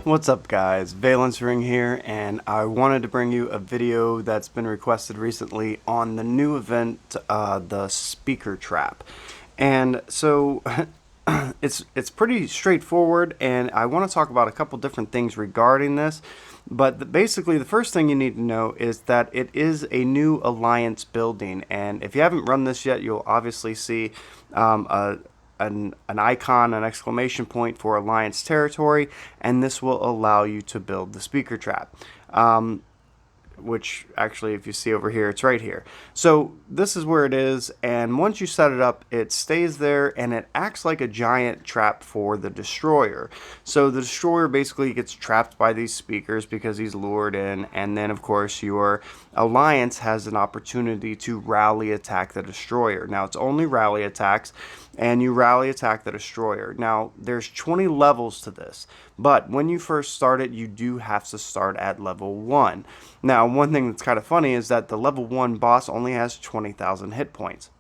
What's up guys, Valence Ring here, and I wanted to bring you a video that's been requested recently on the new event, the Speaker Trap. And so it's pretty straightforward, and I want to talk about a couple different things regarding this. But basically, the first thing you need to know is that it is a new alliance building, and if you haven't run this yet, you'll obviously see an icon, an exclamation point for Alliance territory, and this will allow you to build the speaker trap. Which actually, if you see over here, it's right here. So this is where it is, and once you set it up, it stays there and it acts like a giant trap for the destroyer. So the destroyer basically gets trapped by these speakers because he's lured in, and then of course your alliance has an opportunity to rally attack the destroyer. Now it's only rally attacks, and you rally attack the destroyer. Now there's 20 levels to this, but when you first start it, you do have to start at level 1. Now one thing that's kind of funny is that the level 1 boss only has 20,000 hit points.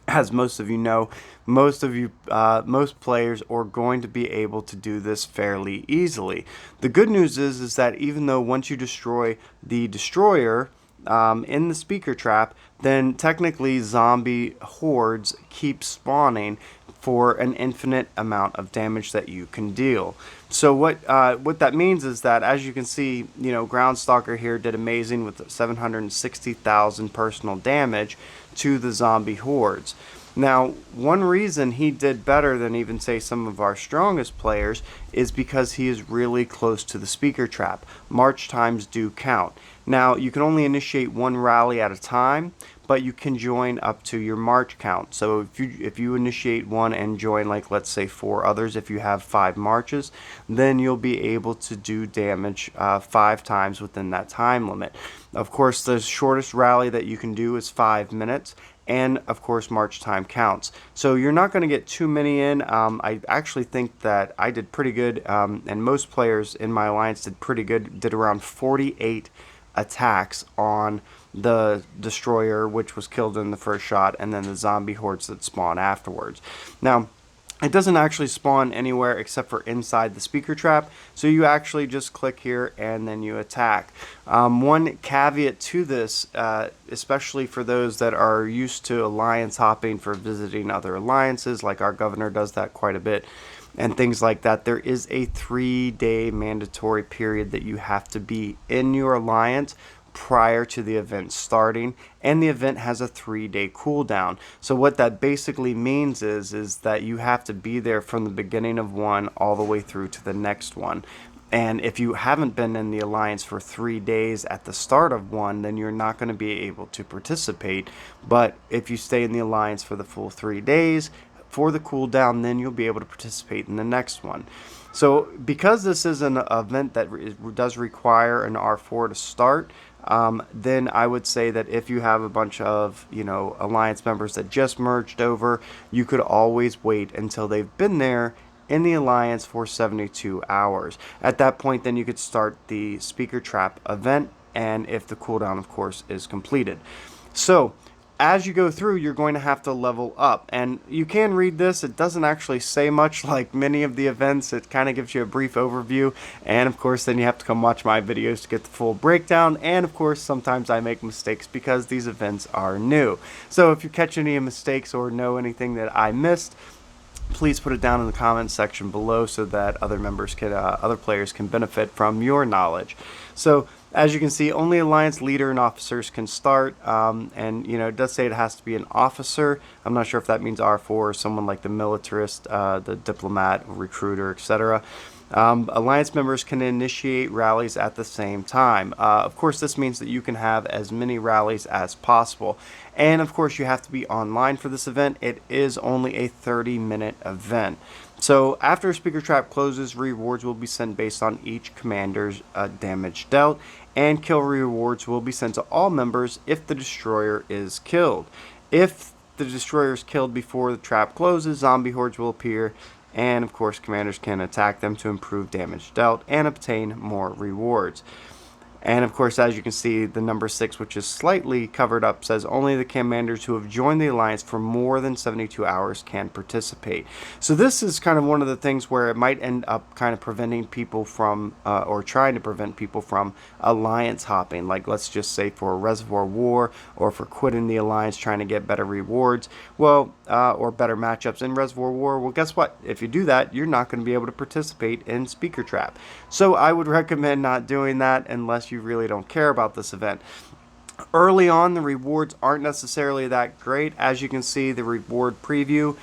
As most of you know, most players are going to be able to do this fairly easily. The good news is that even though once you destroy the destroyer in the speaker trap, then technically zombie hordes keep spawning for an infinite amount of damage that you can deal. So what that means is that, as you can see, Groundstalker here did amazing with 760,000 personal damage to the zombie hordes. Now, one reason he did better than even, say, some of our strongest players is because he is really close to the speaker trap. March times do count. Now, you can only initiate one rally at a time, but you can join up to your march count. So if you initiate one and join, like, let's say 4 others, if you have 5 marches, then you'll be able to do damage 5 times within that time limit. Of course, the shortest rally that you can do is 5 minutes. And of course, march time counts. So you're not going to get too many in. I actually think that I did pretty good, and most players in my alliance did pretty good. Did around 48 attacks on the destroyer, which was killed in the first shot, and then the zombie hordes that spawn afterwards. Now, it doesn't actually spawn anywhere except for inside the speaker trap, so you actually just click here and then you attack. One caveat to this, especially for those that are used to alliance hopping for visiting other alliances, like our governor does that quite a bit, and things like that, there is a 3-day mandatory period that you have to be in your alliance prior to the event starting, and the event has a 3-day cooldown. So what that basically means is that you have to be there from the beginning of one all the way through to the next one. And if you haven't been in the alliance for 3 days at the start of one, then you're not going to be able to participate. But if you stay in the alliance for the full 3 days for the cooldown, then you'll be able to participate in the next one. So because this is an event that does require an R4 to start, then I would say that if you have a bunch of alliance members that just merged over, you could always wait until they've been there in the alliance for 72 hours. At that point, then you could start the speaker trap event, and if the cooldown, of course, is completed. So as you go through, you're going to have to level up, and you can read this. It doesn't actually say much like many of the events. It kind of gives you a brief overview, and of course then you have to come watch my videos to get the full breakdown. And of course, sometimes I make mistakes because these events are new. So if you catch any mistakes or know anything that I missed, please put it down in the comments section below so that other players can benefit from your knowledge. So as you can see, only alliance leader and officers can start, and it does say it has to be an officer. I'm not sure if that means R4 or someone like the militarist, the diplomat, recruiter, etc. Alliance members can initiate rallies at the same time. Of course, this means that you can have as many rallies as possible. And of course, you have to be online for this event. It is only a 30-minute event. So after a speaker trap closes, rewards will be sent based on each commander's damage dealt, and kill rewards will be sent to all members if the destroyer is killed. If the destroyer is killed before the trap closes, zombie hordes will appear, and of course commanders can attack them to improve damage dealt and obtain more rewards. And of course, as you can see, the number 6, which is slightly covered up, says only the commanders who have joined the alliance for more than 72 hours can participate. So this is kind of one of the things where it might end up kind of preventing people from, or trying to prevent people from alliance hopping. Like, let's just say for a Reservoir War, or for quitting the alliance trying to get better rewards, well, or better matchups in Reservoir War. Well, guess what? If you do that, you're not going to be able to participate in Speaker Trap. So I would recommend not doing that unless you really don't care about this event. Early on, the rewards aren't necessarily that great. As you can see, the reward preview,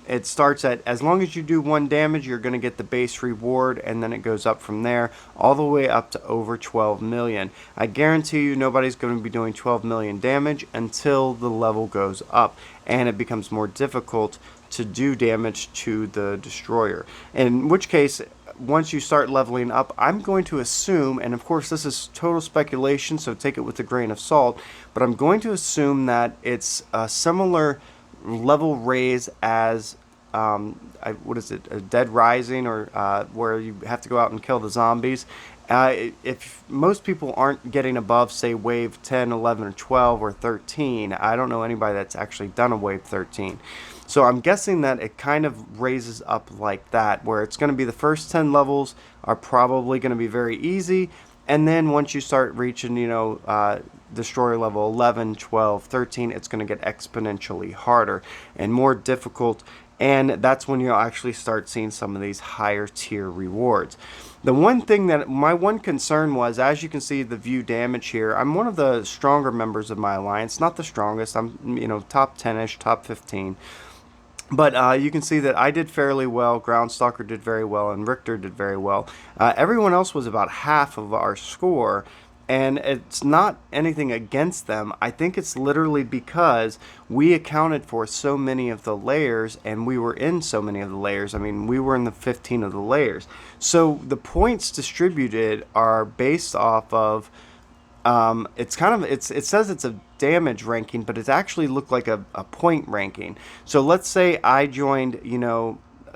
it starts at, as long as you do 1 damage, you're going to get the base reward, and then it goes up from there all the way up to over 12 million. I guarantee you nobody's going to be doing 12 million damage until the level goes up and it becomes more difficult to do damage to the destroyer. In which case, once you start leveling up, I'm going to assume, and of course this is total speculation, so take it with a grain of salt, but I'm going to assume that it's a similar level raise as what is it, a Dead Rising, or where you have to go out and kill the zombies. If most people aren't getting above, say, wave 10, 11, or 12, or 13, I don't know anybody that's actually done a wave 13. So I'm guessing that it kind of raises up like that, where it's going to be the first 10 levels are probably going to be very easy, and then once you start reaching, destroyer level 11, 12, 13, it's going to get exponentially harder and more difficult, and that's when you'll actually start seeing some of these higher tier rewards. The one thing that my one concern was, as you can see the view damage here, I'm one of the stronger members of my alliance, not the strongest. I'm top 10ish, top 15. But you can see that I did fairly well, Groundstalker did very well, and Richter did very well. Everyone else was about half of our score, and it's not anything against them. I think it's literally because we accounted for so many of the layers, and we were in so many of the layers. I mean, we were in the 15 of the layers. So the points distributed are based off of, it says it's a damage ranking, but it actually looked like a point ranking. So let's say I joined,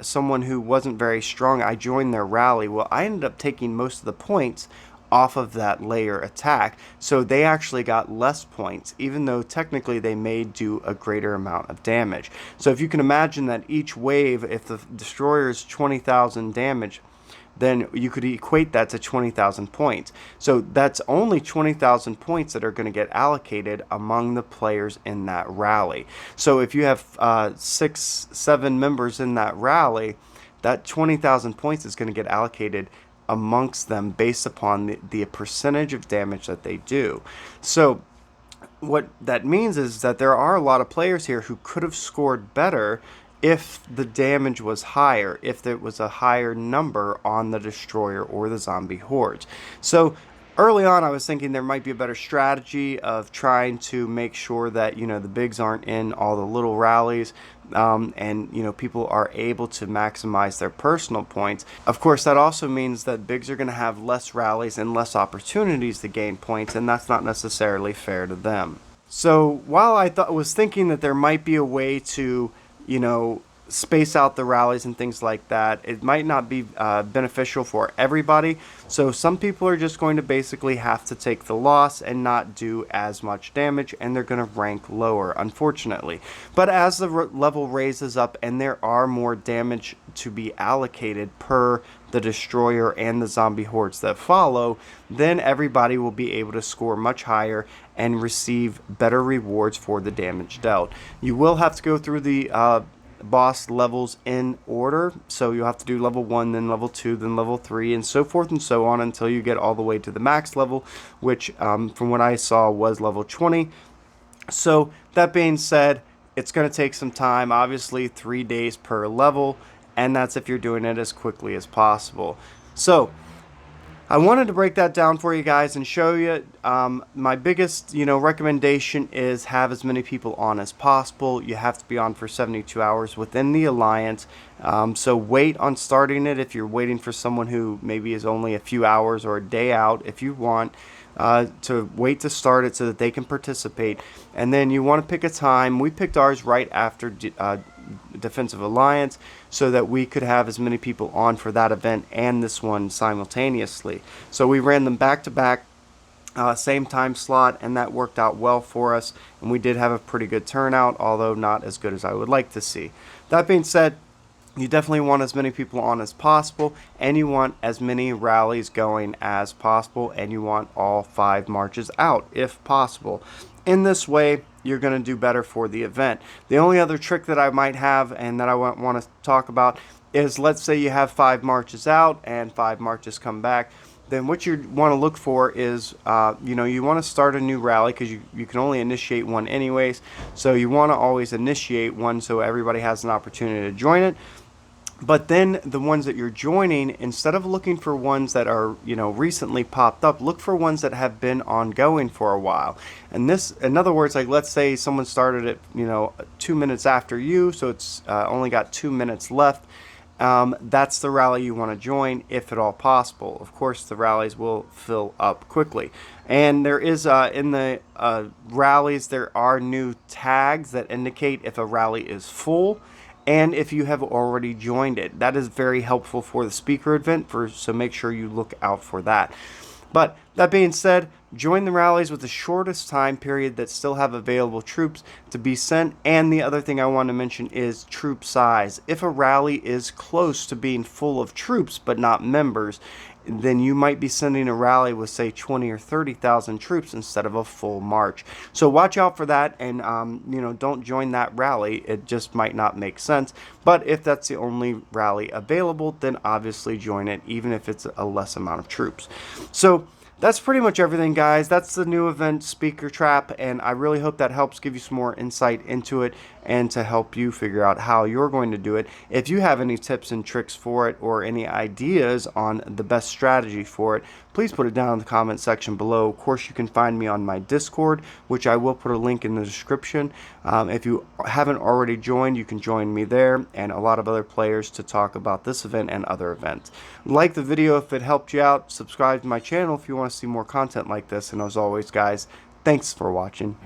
someone who wasn't very strong. I joined their rally. Well, I ended up taking most of the points off of that layer attack, so they actually got less points, even though technically they may do a greater amount of damage. So if you can imagine that each wave, if the destroyer is 20,000 damage, then you could equate that to 20,000 points. So that's only 20,000 points that are going to get allocated among the players in that rally. So if you have 6, 7 members in that rally, that 20,000 points is going to get allocated amongst them based upon the percentage of damage that they do. So what that means is that there are a lot of players here who could have scored better if the damage was higher, if there was a higher number on the destroyer or the zombie hordes. So early on, I was thinking there might be a better strategy of trying to make sure that, the bigs aren't in all the little rallies, and, people are able to maximize their personal points. Of course, that also means that bigs are going to have less rallies and less opportunities to gain points, and that's not necessarily fair to them. So while I was thinking that there might be a way to, space out the rallies and things like that, it might not be beneficial for everybody. So some people are just going to basically have to take the loss and not do as much damage, and they're going to rank lower, unfortunately. But as the level raises up and there are more damage to be allocated per the destroyer and the zombie hordes that follow, then everybody will be able to score much higher and receive better rewards for the damage dealt. You will have to go through the boss levels in order, so you'll have to do level 1, then level 2, then level 3, and so forth and so on until you get all the way to the max level, which from what I saw was level 20. So that being said, it's going to take some time, obviously 3 days per level, and that's if you're doing it as quickly as possible. So I wanted to break that down for you guys and show you. My biggest, recommendation is have as many people on as possible. You have to be on for 72 hours within the alliance. So wait on starting it if you're waiting for someone who maybe is only a few hours or a day out. If you want to wait to start it so that they can participate, and then you want to pick a time. We picked ours right after Defensive Alliance, so that we could have as many people on for that event and this one simultaneously. So we ran them back to back, same time slot, and that worked out well for us, and we did have a pretty good turnout, although not as good as I would like to see. That being said, you definitely want as many people on as possible, and you want as many rallies going as possible, and you want all 5 marches out if possible. In this way, you're going to do better for the event. The only other trick that I might have and that I want to talk about is, let's say you have 5 marches out and 5 marches come back. Then what you want to look for is, you want to start a new rally, because you can only initiate one anyways. So you want to always initiate one so everybody has an opportunity to join it. But then the ones that you're joining, instead of looking for ones that are, recently popped up, look for ones that have been ongoing for a while. And this, in other words, like let's say someone started it, 2 minutes after you, so it's only got 2 minutes left. That's the rally you want to join, if at all possible. Of course, the rallies will fill up quickly. And there is, in the rallies, there are new tags that indicate if a rally is full and if you have already joined it. That is very helpful for the speaker event, so make sure you look out for that. But that being said, join the rallies with the shortest time period that still have available troops to be sent. And the other thing I want to mention is troop size. If a rally is close to being full of troops but not members, then you might be sending a rally with, say, 20 or 30,000 troops instead of a full march. So watch out for that, and don't join that rally. It just might not make sense. But if that's the only rally available, then obviously join it, even if it's a less amount of troops. So that's pretty much everything, guys. That's the new event, Speaker Trap, and I really hope that helps give you some more insight into it and to help you figure out how you're going to do it. If you have any tips and tricks for it or any ideas on the best strategy for it, please put it down in the comment section below. Of course, you can find me on my Discord, which I will put a link in the description. If you haven't already joined, you can join me there and a lot of other players to talk about this event and other events. Like the video if it helped you out. Subscribe to my channel if you want to see more content like this. And as always, guys, thanks for watching.